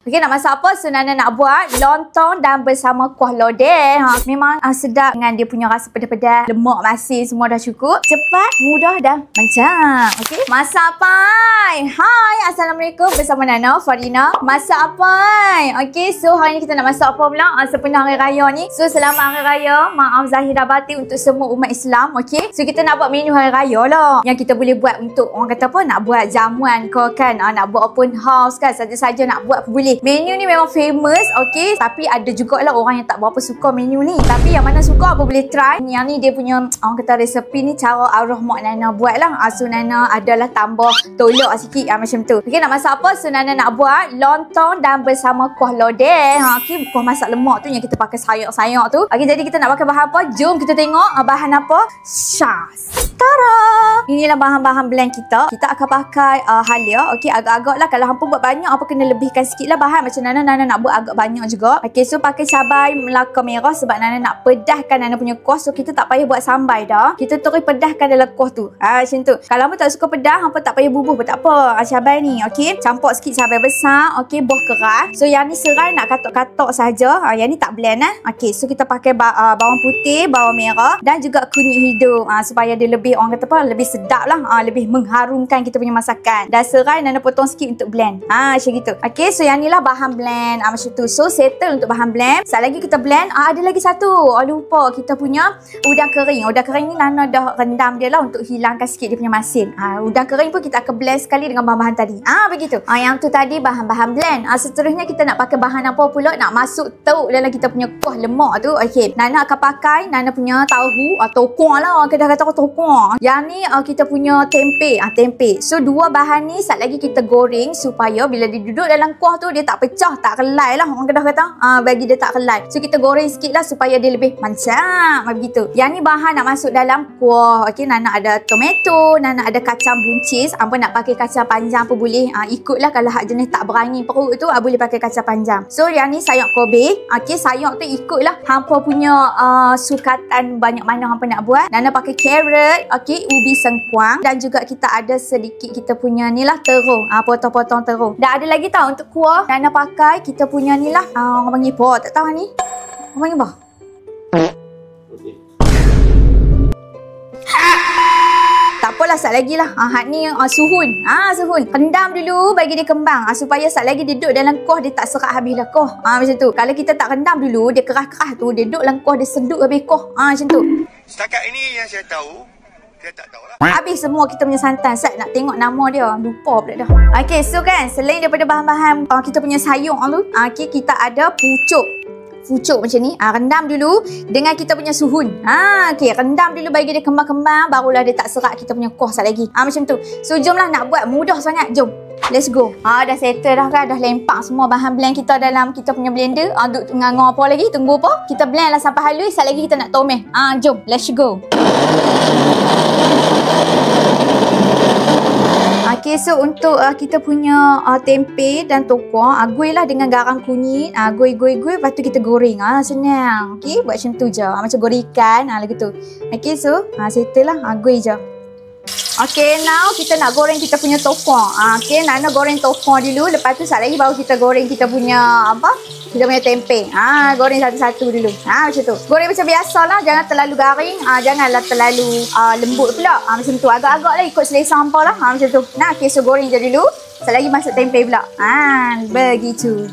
Okey, nak masak apa? So, Nana nak buat lontong dan bersama kuah lodeh. Memang sedap dengan dia punya rasa pedas-pedas, lemak masin semua dah cukup. Cepat, mudah dan macam. Okey, masak apa? Hai, Assalamualaikum, bersama Nana Farina. Masak apa? Okey, so hari ni kita nak masak apa pula? Sepenuh hari raya ni. So, selamat hari raya. Maaf zahir dan batin untuk semua umat Islam. Okey, so kita nak buat menu hari raya lah. Yang kita boleh buat untuk orang kata apa? Nak buat jamuan ke kan? Nak buat open house kan? Saja-saja nak buat boleh. Menu ni memang famous, okey. Tapi ada jugalah orang yang tak berapa suka menu ni. Tapi yang mana suka apa boleh try. Yang ni dia punya orang kata resepi ni cara arwah mak Nana buat lah. So Nana adalah tambah tolok sikit macam tu. Okey, nak masak apa? So Nana nak buat lontong dan bersama kuah lodeh. Okey, kuah masak lemak tu yang kita pakai sayur-sayur tu. Okey, jadi kita nak pakai bahan apa? Jom kita tengok bahan apa. Syas. Tara! Inilah bahan-bahan blend kita. Kita akan pakai halia. Okey, agak-agak lah. Kalau hampa buat banyak, apa kena lebihkan sikit lah bahan. Macam Nana nak buat agak banyak juga. Okey, so pakai cabai melaka merah sebab Nana nak pedahkan Nana punya kuah. So kita tak payah buat sambai dah. Kita terus pedahkan dalam kuah tu. Macam tu. Kalau hampa tak suka pedah, hampa tak payah bubuh pun tak apa. Cabai ni, okey. Campur sikit cabai besar. Okey, buah keras. So yang ni serai nak katok-katok saja. Yang ni tak blend Okey, so kita pakai bawang putih, bawang merah dan juga kunyit hidung. Supaya dia lebih orang kata apa, lebih sedap lah. Lebih mengharumkan kita punya masakan. Dan serai Nana potong sikit untuk blend. Macam gitu. Okey, so yang ni lah bahan blend. Macam tu. So settle untuk bahan blend. Sekali lagi kita blend. Ada lagi satu. Lupa. Kita punya udang kering. Udang kering ni Nana dah rendam dia lah untuk hilangkan sikit dia punya masin. Udang kering pun kita akan blend sekali dengan bahan-bahan tadi. Begitu. Yang tu tadi bahan-bahan blend. Seterusnya kita nak pakai bahan apa pula? Nak masuk teruk dalam kita punya kuah lemak tu. Okey. Nana akan pakai Nana punya tahu atau kuah lah. Orang Kedah kata tahu kuah. Yang ni kita punya tempe. Tempe. So dua bahan ni sat lagi kita goreng supaya bila dia duduk dalam kuah tu dia tak pecah, tak kelai lah. Orang Kedah kata bagi dia tak kelai. So kita goreng sikit lah supaya dia lebih mancap. Begitu. Yang ni bahan nak masuk dalam kuah. Okey, Nana ada tomato, Nana ada kacang buncis. Hampa nak pakai kacang panjang pun boleh. Ikutlah kalau hak jenis tak berani perut tu boleh pakai kacang panjang. So yang ni sayur kobe. Okey, sayur tu ikutlah hampa punya sukatan banyak mana hampa nak buat. Nana pakai carrot, okey, ubi sengkuang dan juga kita ada sedikit kita punya ni lah terung. Potong-potong terung. Dan ada lagi tau untuk kuah Nana pakai kita punya ni lah. Orang panggil apa? Tak tahu ni. Orang panggil apa? Tak apalah, sat lagi lah. Hak ni suhun. Suhun. Rendam dulu bagi dia kembang. Supaya sat lagi dia duduk dalam kuah dia tak serak habis lah kuah. Macam tu. Kalau kita tak rendam dulu, dia keras-keras tu, dia duduk dalam kuah, dia sedut habis kuah. Macam tu. Setakat ini yang saya tahu, saya tak tahulah. Habis semua kita punya santan. Sat nak tengok nama dia. Lupa pula dah. Okey, so kan, selain daripada bahan-bahan kita punya sayur tu, okey, kita ada pucuk. Pucuk macam ni. Rendam dulu dengan kita punya suhun. Okey, rendam dulu bagi dia kembang-kembang. Barulah dia tak serak kita punya kuah sat lagi. Macam tu. So, jomlah nak buat. Mudah sangat. Jom. Let's go. Dah settle dah kan. Dah lempak semua bahan blend kita dalam kita punya blender. Duk ngangor apa lagi? Tunggu apa? Kita blend lah sampai halus. Sat lagi kita nak tumis. Jom. Let's go. Okey, so untuk kita punya tempe dan tokuang, gui lah dengan garam kunyit. Gui. Lepas tu kita goreng. Senang. Okey, buat macam tu je. Macam goreng ikan. Lagi tu. Okey, so settle lah. Gui je. Okey, now kita nak goreng kita punya tokuang. Okey, Nana goreng tokuang dulu. Lepas tu sat lagi baru kita goreng kita punya apa? Kita punya tempe. Goreng satu-satu dulu. Macam tu. Goreng macam biasalah. Jangan terlalu garing. Janganlah terlalu lembut pula. Macam tu. Agak-agak lah ikut selesa hampa lah. Macam tu. Okey, so goreng je dulu. Sat lagi masuk tempe pula. Begitu.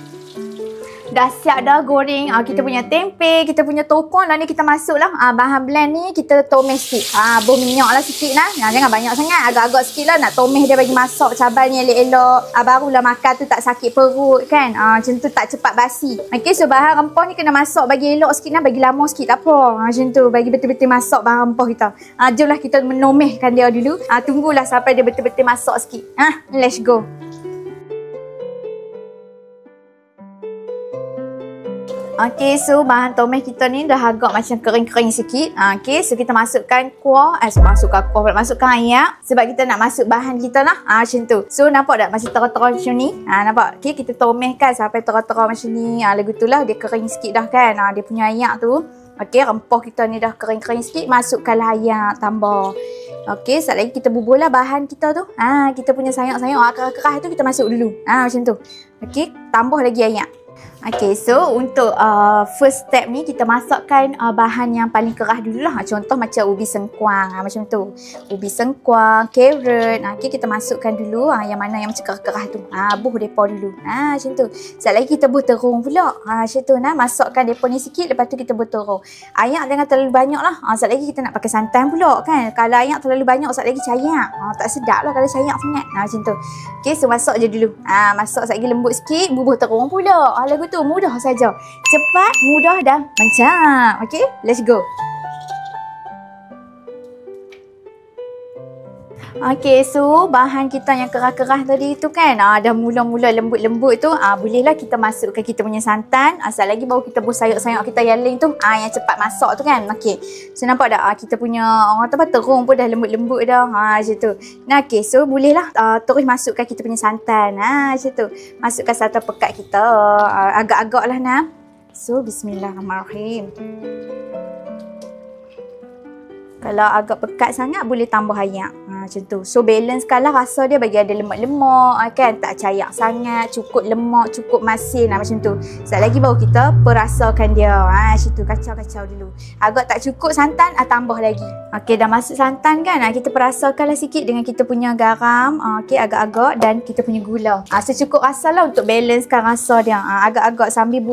Dah siap dah goreng kita punya tempe, kita punya tokuang. Dan ni kita masuk lah bahan blend ni kita tumis sikit. Bau minyak lah sikit lah. Jangan banyak sangat, agak-agak sikit lah. Nak tumis dia bagi masak cabai ni elok-elok. Barulah makan tu tak sakit perut kan. Macam tu tak cepat basi. Okey, so bahan rempah ni kena masak bagi elok sikit lah. Bagi lama sikit tak apa. Macam tu, bagi betul-betul masak bahan rempah kita. Jomlah kita menomehkan dia dulu. Tunggulah sampai dia betul-betul masak sikit. Let's go. Okey, so bahan tomat kita ni dah agak macam kering-kering sikit. Okey, so kita masukkan kuah. Masukkan air. Sebab kita nak masuk bahan kita lah. Macam tu. So, nampak tak masih tera-tera macam ni? Nampak? Okey, kita tomatkan sampai tera-tera macam ni. Lagu tu lah, dia kering sikit dah kan. Dia punya air tu. Okey, rempah kita ni dah kering-kering sikit. Masukkanlah air, tambah. Okey, sekejap lagi kita bubuh lah bahan kita tu. Kita punya sayur-sayur keras-keras tu kita masuk dulu. Macam tu. Okey, tambah lagi ayak. Okey, so untuk first step ni kita masukkan bahan yang paling keras dululah. Contoh macam ubi sengkuang, macam tu. Ubi sengkuang, carrot. Okey, kita masukkan dulu yang mana yang macam keras-keras tu. Buh depa dulu. Macam tu. Sekejap lagi kita buh terung pula. Macam tu nah. Masukkan depa ni sikit, lepas tu kita buh terung. Ayak jangan terlalu banyak lah. Sekejap lagi kita nak pakai santan pula kan. Kalau ayak terlalu banyak, sekejap lagi cayak. Tak sedap lah kalau cayak sangat. Macam tu. Okey, so masuk je dulu. Masuk sekejap lagi lembut sikit, bubuh terung pula. Lagu tu mudah saja. Cepat, mudah dan macam. Okey, let's go. Okey, so bahan kita yang keras-keras tadi tu kan, dah mula-mula lembut-lembut tu, bolehlah kita masukkan kita punya santan. Asal lagi baru kita buat sayur-sayur kita yang lain tu, yang cepat masak tu kan. Okey, so nampak tak, kita punya orang tu terung pun dah lembut-lembut dah. Macam tu. Nah, okey, so bolehlah terus masukkan kita punya santan. Macam tu. Masukkan santan pekat kita. Agak-agak lah nah. So, bismillahirrahmanirrahim. Kalau agak pekat sangat, boleh tambah ayak. Macam tu. So, balance lah rasa dia bagi ada lemak-lemak kan. Tak cayak sangat. Cukup lemak, cukup masin. Macam tu. Sekejap lagi baru kita perasakan dia. Macam tu. Kacau-kacau dulu. Agak tak cukup santan, tambah lagi. Okey, dah masuk santan kan. Kita perasakanlah sikit dengan kita punya garam. Okey, agak-agak. Dan kita punya gula. Secukup rasa lah untuk balancekan rasa dia. Agak-agak sambil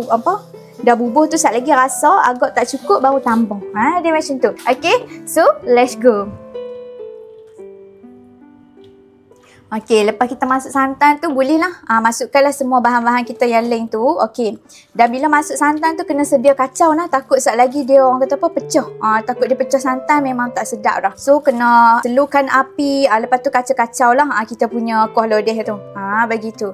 dah bubuh tu sekejap lagi rasa agak tak cukup baru tambah. Dia macam tu. Okay, so let's go. Okay, lepas kita masuk santan tu bolehlah masukkanlah semua bahan-bahan kita yang lain tu. Okay, dan bila masuk santan tu kena sedia kacau lah. Takut sekejap lagi dia orang kata apa, pecah. Takut dia pecah santan memang tak sedap dah. So kena slowkan api. Lepas tu kacau-kacau lah kita punya kuah lodeh tu. Begitu.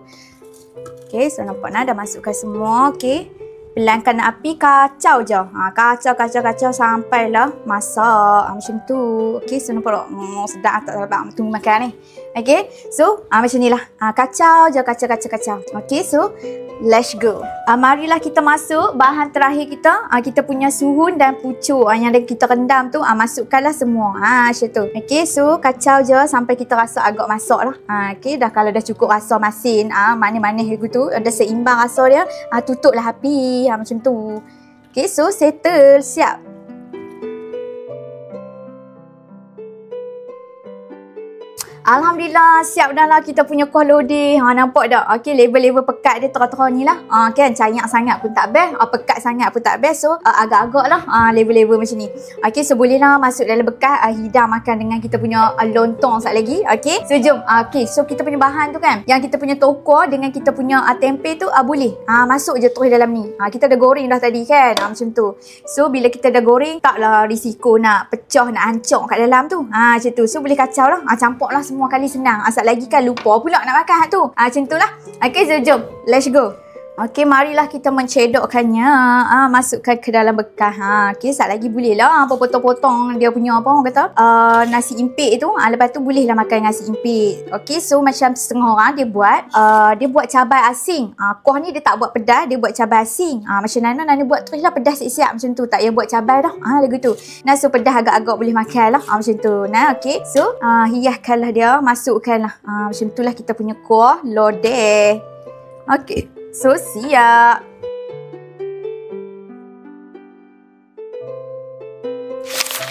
Okay, so nampak dah masukkan semua. Okay, pelankan api, kacau je. Kacau sampailah masak. Macam tu. Okey, so nampak tak? Sedap tak dapat tunggu makan ni. Okey, so macam ni lah. Kacau je, kacau. Okey, so let's go. Marilah kita masuk bahan terakhir kita. Kita punya suhun dan pucuk yang kita rendam tu. Masukkanlah semua. Macam tu. Okey, so kacau je sampai kita rasa agak masak lah. Okey, dah kalau dah cukup rasa masin, manis-manis gitu, dah seimbang rasa dia, tutuplah api. Macam tu. Okay, so settle. Siap. Alhamdulillah, siap dah lah kita punya kuah lodeh. Nampak tak? Okay, level-level pekat dia terang-terang ni lah. Kan, cayak sangat pun tak best. Pekat sangat pun tak best. So, agak-agak lah level-level macam ni. Okay, so boleh lah masuk dalam bekas. Hidang makan dengan kita punya lontong sekejap lagi. Okay, so jom. Okay, so kita punya bahan tu kan, yang kita punya tokoh dengan kita punya tempe tu boleh. Masuk je terus dalam ni. Kita dah goreng dah tadi kan. Macam tu. So, bila kita dah goreng, taklah risiko nak pecah, nak hancur kat dalam tu. Macam tu. So, boleh kacau lah. Campur lah semua kali senang. Asal lagi kan lupa pula nak makan tu. Macam tu lah. Okay, so jom. Let's go. Okay, marilah kita mencedokkannya. Masukkan ke dalam bekas. Okay, sekejap lagi boleh lah potong-potong dia punya apa orang kata, nasi impit tu. Lepas tu bolehlah makan nasi impit. Okay, so macam setengah orang dia buat cabai asing. Kuah ni dia tak buat pedas, dia buat cabai asing. Macam Nana buat terus lah pedas siap-siap macam tu. Tak payah buat cabai dah. Lagu tu. Nah, so pedas agak-agak boleh makan lah. Macam tu. Nah, okay. So, hiaskanlah dia. Masukkanlah. Macam tu lah kita punya kuah lodeh. Okay. So, siap.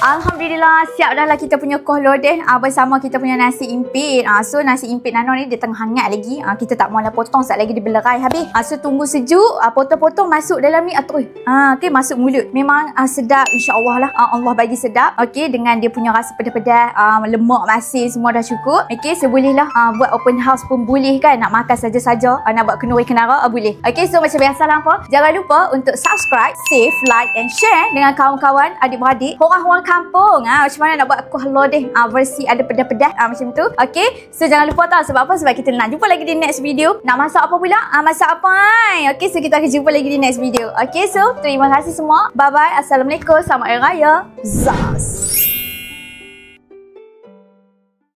Alhamdulillah, siap dah lah kita punya kuah lodeh bersama kita punya nasi impit. So, nasi impit Nano ni dia tengah hangat lagi. Kita tak maulah potong, sekejap lagi dia belerai habis. So, tunggu sejuk, potong-potong masuk dalam ni. Terus. Okay, masuk mulut. Memang sedap, insya-Allah lah. Allah bagi sedap. Okay, dengan dia punya rasa pedas-pedas, lemak, masin, semua dah cukup. Okay, so bolehlah buat open house pun boleh kan. Nak makan saja-saja, nak buat kenuri kenara, boleh. Okay, so macam biasalah apa. Jangan lupa untuk subscribe, save, like and share dengan kawan-kawan, adik-beradik, orang-orang kampung. Macam mana nak buat kuah lodeh versi ada pedas-pedas macam tu. Okay, so jangan lupa tau. Sebab apa? Sebab kita nak jumpa lagi di next video. Nak masak apa pula? Masak apa? Okay, so kita akan jumpa lagi di next video. Okay, so terima kasih semua. Bye-bye. Assalamualaikum. Selamat Hari Raya. Zas.